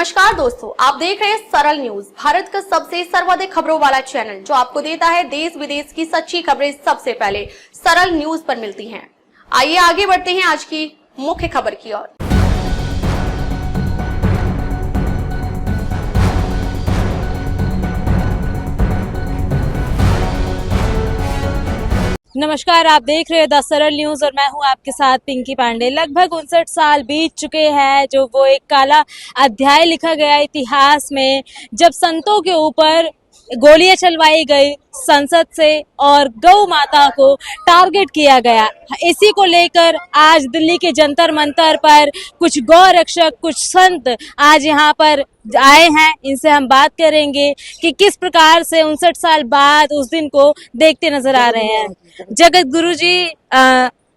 नमस्कार दोस्तों, आप देख रहे हैं सरल न्यूज, भारत का सबसे सर्वाधिक खबरों वाला चैनल जो आपको देता है देश विदेश की सच्ची खबरें सबसे पहले सरल न्यूज पर मिलती हैं। आइए आगे बढ़ते हैं आज की मुख्य खबर की ओर। नमस्कार, आप देख रहे हैं द सरल न्यूज और मैं हूं आपके साथ पिंकी पांडे। लगभग 59 साल बीत चुके हैं जो वो एक काला अध्याय लिखा गया इतिहास में, जब संतों के ऊपर गोलियां चलवाई गई संसद से और गौ माता को टारगेट किया गया। इसी को लेकर आज दिल्ली के जंतर मंतर पर कुछ गौ रक्षक, कुछ संत आज यहाँ पर आए हैं। इनसे हम बात करेंगे कि किस प्रकार से 59 साल बाद उस दिन को देखते नजर आ रहे हैं। जगत गुरु जी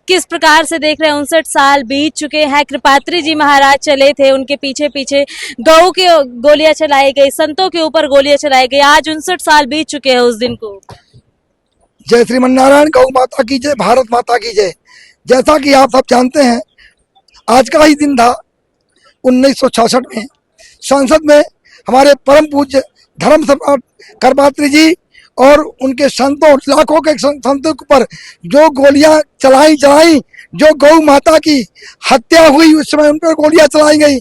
किस प्रकार से देख रहे हैं, 59 साल बीत चुके हैं। कृपात्री जी महाराज चले थे, उनके पीछे पीछे गौ की गोलियां चलाई गई, संतों के ऊपर गोलियां चलाई गई। आज 59 साल बीत चुके हैं उस दिन को। जय श्रीमन नारायण, गौ माता की जय, भारत माता की जय। जैसा कि आप सब जानते हैं, आज का ही दिन था 1966 में संसद में हमारे परम पूज्य धर्म सम्राट कृपात्री जी और उनके संतों, लाखों के संतों पर जो गोलियां चलाई, जो गौ माता की हत्या हुई उस समय उन पर गोलियां चलाई गई,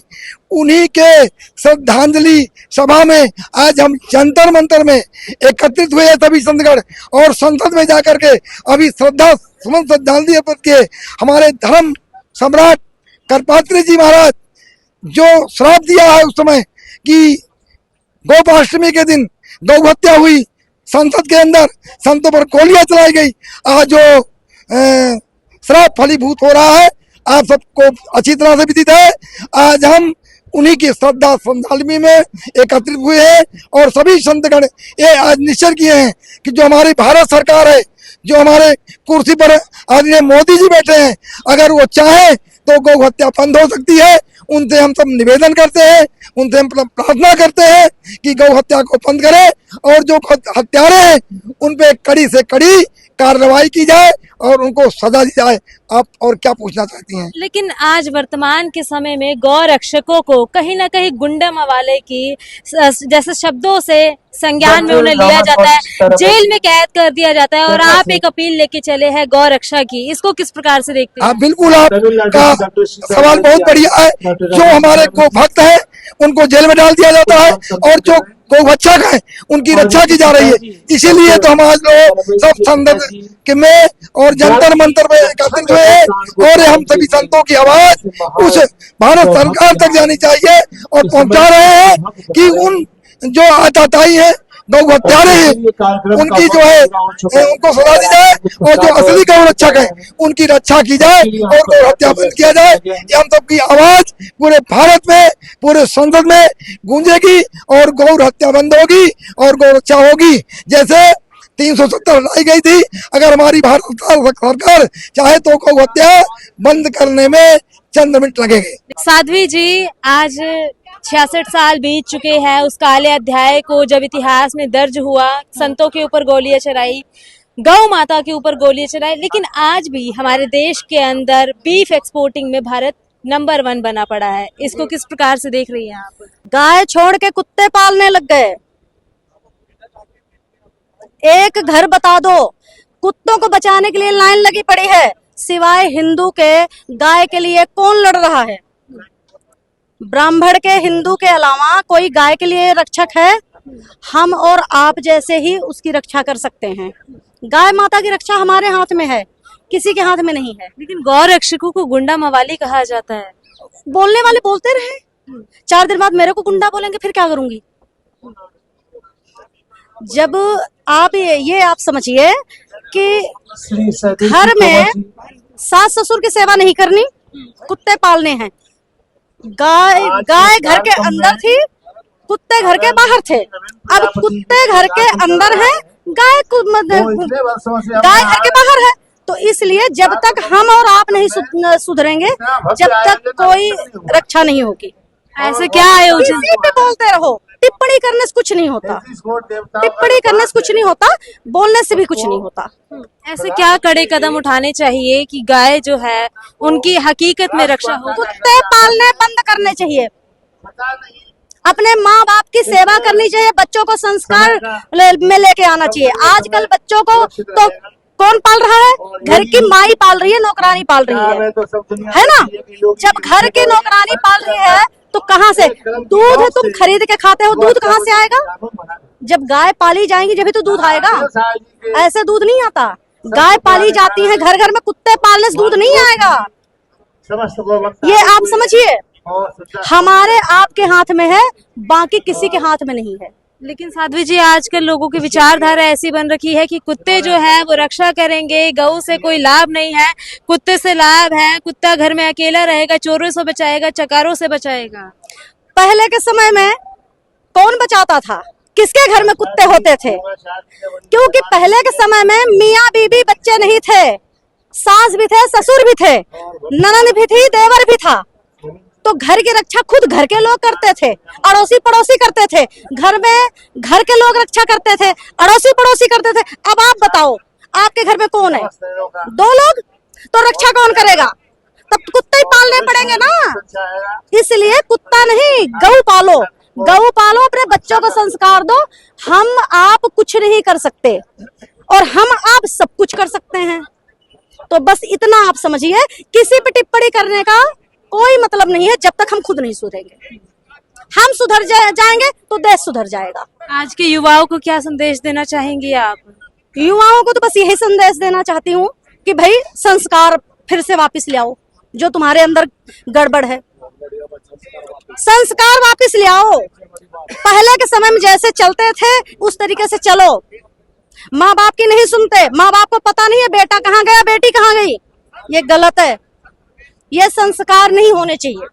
उन्हीं के श्रद्धांजलि सभा में आज हम जंतर मंतर में एकत्रित हुए सभी संतगण और संसद में जाकर के अभी श्रद्धांजलि अर्पित किए। हमारे धर्म सम्राट कृपात्री जी महाराज जो श्राप दिया है उस समय कि गोपाष्टमी के दिन गौ हत्या हुई, संसद के अंदर संतों पर गोलियां चलाई गई, आज जो श्राप फलीभूत हो रहा है आप सबको अच्छी तरह से विदित है। आज हम उन्हीं की श्रद्धा श्रद्धांजलि में एकत्रित हुए हैं और सभी संतगण ये आज निश्चय किए हैं कि जो हमारी भारत सरकार है, जो हमारे कुर्सी पर आदरणीय मोदी जी बैठे हैं, अगर वो चाहे तो गौ हत्या बंद हो सकती है। उनसे हम सब निवेदन करते हैं, उनसे हम प्रार्थना करते हैं कि गौ हत्या को बंद करें और जो हत्यारे हैं उन पे कड़ी से कड़ी कार्रवाई की जाए और उनको सजा दी जाए। आप और क्या पूछना चाहती हैं? लेकिन आज वर्तमान के समय में गौ रक्षकों को कहीं ना कहीं गुंडा मवाले की जैसे शब्दों से संज्ञान में उन्हें लिया जाता है, जेल में कैद कर दिया जाता है और आप एक अपील लेके चले हैं गौ रक्षा की, इसको किस प्रकार से देखते हैं? बिल्कुल, आपका सवाल बहुत बढ़िया है। जो हमारे गौ भक्त है उनको जेल में डाल दिया जाता है और जो गौ रक्षक है उनकी रक्षा की जा रही है। इसीलिए तो हम आज लोग सब संसद में और जंतर मंतर में एकत्रित हुए हैं और हम सभी संतों की आवाज उस भारत सरकार तक जानी चाहिए और पहुंचा रहे हैं कि उन जो आतताई है, गौ हत्यारे हैं, उनकी जो है उनको सजा दी जाए और जो असली गौ रक्षक है उनकी रक्षा की जाए और गौ हत्या बंद किया जाए। ये हम सबकी आवाज पूरे भारत में, पूरे संसद में गूंजेगी और गौ हत्या बंद होगी और गौ रक्षा होगी। जैसे 370 लाई गई थी, अगर हमारी भारत सरकार चाहे तो गौ हत्या बंद करने में चंद मिनट लगेंगे। साध्वी जी, आज 66 साल बीत चुके हैं उस काले अध्याय को जब इतिहास में दर्ज हुआ, संतों के ऊपर गोलियां चलाई, गौ माता के ऊपर गोलियां चलाई, लेकिन आज भी हमारे देश के अंदर बीफ एक्सपोर्टिंग में भारत नंबर 1 बना पड़ा है। इसको किस प्रकार से देख रही हैं आप? गाय छोड़ के कुत्ते पालने लग गए। एक घर बता दो, कुत्तों को बचाने के लिए लाइन लगी पड़ी है, सिवाय हिंदू के गाय के लिए कौन लड़ रहा है? ब्राह्मण के, हिंदू के अलावा कोई गाय के लिए रक्षक है? हम और आप जैसे ही उसकी रक्षा कर सकते हैं। गाय माता की रक्षा हमारे हाथ में है, किसी के हाथ में नहीं है। लेकिन गौ रक्षकों को गुंडा मवाली कहा जाता है। बोलने वाले बोलते रहे, 4 दिन बाद मेरे को गुंडा बोलेंगे, फिर क्या करूंगी? जब आप ये आप समझिए कि घर में सास ससुर की सेवा नहीं करनी, कुत्ते पालने हैं। गाय घर के अंदर थी, कुत्ते घर के बाहर थे। अब कुत्ते घर के अंदर है, गाय घर के बाहर है। तो इसलिए जब तक हम और आप नहीं सुधरेंगे, जब तक कोई रक्षा नहीं होगी। ऐसे क्या आयोजन पे बोलते रहो, टिप्पणी करने से कुछ नहीं होता, टिप्पणी करने से कुछ नहीं होता, बोलने से भी कुछ नहीं होता। ऐसे क्या कड़े कदम उठाने चाहिए कि गाय जो है उनकी हकीकत में रक्षा हो? कुत्ते पालने बंद करने चाहिए। अपने माँ बाप की सेवा करनी चाहिए, बच्चों को संस्कार में लेके आना चाहिए। आजकल बच्चों को तो कौन पाल रहा है? घर की माई पाल रही है, नौकरानी पाल रही है ना? जब घर की नौकरानी पाल रही है तो कहाँ से दूध तुम खरीद के खाते हो? दूध कहाँ से आएगा? जब गाय पाली जाएंगी जब तो दूध आएगा, ऐसे दूध नहीं आता। गाय पाली जाती है, घर घर में कुत्ते पालने से दूध नहीं आएगा। ये आप समझिए, हमारे आपके हाथ में है, बाकी किसी के हाथ में नहीं है। लेकिन साध्वी जी, आजकल लोगों की विचारधारा ऐसी बन रखी है कि कुत्ते जो है वो रक्षा करेंगे, गऊ से कोई लाभ नहीं है, कुत्ते से लाभ है, कुत्ता घर में अकेला रहेगा, चोरों से बचाएगा, चकारों से बचाएगा। पहले के समय में कौन बचाता था? किसके घर में कुत्ते होते थे? क्योंकि पहले के समय में मियाँ बीबी बच्चे नहीं थे, सास भी थे, ससुर भी थे, ननद भी थी, देवर भी था। तो घर की रक्षा खुद घर के लोग करते थे, अड़ोसी पड़ोसी करते थे, घर में घर के लोग रक्षा करते थे, अड़ोसी पड़ोसी करते थे। अब आप बताओ, आपके घर में कौन है? 2 लोग, तो रक्षा कौन करेगा? तब कुत्ते ही पालने पड़ेंगे ना। इसलिए कुत्ता नहीं, गऊ पालो, गऊ पालो, अपने बच्चों को संस्कार दो। हम आप कुछ नहीं कर सकते और हम आप सब कुछ कर सकते हैं। तो बस इतना आप समझिए, किसी पे टिप्पणी करने का कोई मतलब नहीं है जब तक हम खुद नहीं सुधरेंगे। हम सुधर जाएंगे तो देश सुधर जाएगा। आज के युवाओं को क्या संदेश देना चाहेंगी आप? युवाओं को तो बस यही संदेश देना चाहती हूँ कि भाई संस्कार फिर से वापस ले आओ, जो तुम्हारे अंदर गड़बड़ है संस्कार वापस ले आओ। पहले के समय में जैसे चलते थे उस तरीके से चलो। माँ बाप की नहीं सुनते, माँ बाप को पता नहीं है बेटा कहाँ गया, बेटी कहाँ गई, ये गलत है, ये संस्कार नहीं होने चाहिए।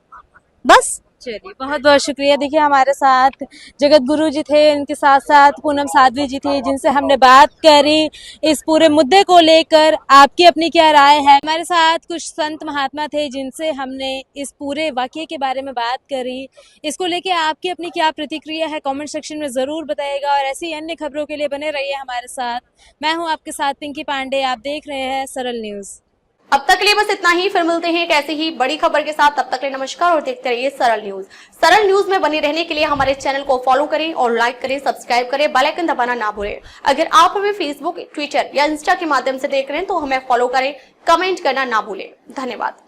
बस चलिए, बहुत बहुत शुक्रिया। देखिए, हमारे साथ जगत गुरु जी थे, इनके साथ साथ पूनम साध्वी जी थी, जिनसे हमने बात करी इस पूरे मुद्दे को लेकर। आपकी अपनी क्या राय है? हमारे साथ कुछ संत महात्मा थे जिनसे हमने इस पूरे वाकये के बारे में बात करी। इसको लेके आपकी अपनी क्या प्रतिक्रिया है, कमेंट सेक्शन में जरूर बताइएगा। और ऐसी अन्य खबरों के लिए बने रहिए हमारे साथ। मैं हूँ आपके साथ पिंकी पांडे, आप देख रहे हैं सरल न्यूज। अब तक के लिए बस इतना ही, फिर मिलते हैं एक ऐसी ही बड़ी खबर के साथ। तब तक के लिए नमस्कार और देखते रहिए सरल न्यूज। सरल न्यूज में बने रहने के लिए हमारे चैनल को फॉलो करें और लाइक करें, सब्सक्राइब करें, बेल आइकन दबाना ना भूलें। अगर आप हमें फेसबुक, ट्विटर या इंस्टा के माध्यम से देख रहे हैं तो हमें फॉलो करें, कमेंट करना ना भूलें। धन्यवाद।